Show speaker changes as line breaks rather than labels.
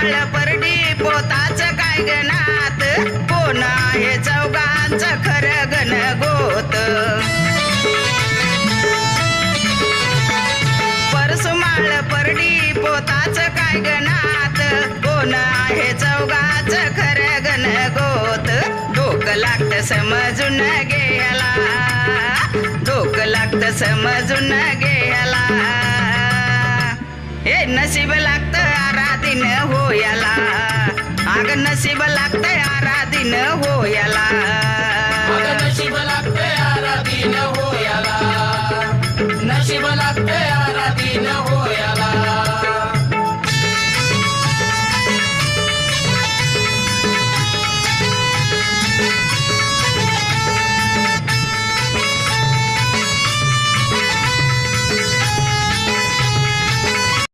माळ परडी पोताच काय गणात कोण आहे चौघांचं खरं गणगोत परसुमाळ परडी पोताच काय गणात कोण आहे चौघांचं खरं गणगोत डोकं लागतं समजून घ्यायला डोकं लागतं समजून घ्यायला हे नशीब लागतं आराधीन होयाला अग नशीब लागतं आराधीन होयाला
नशीब लागते आराधीन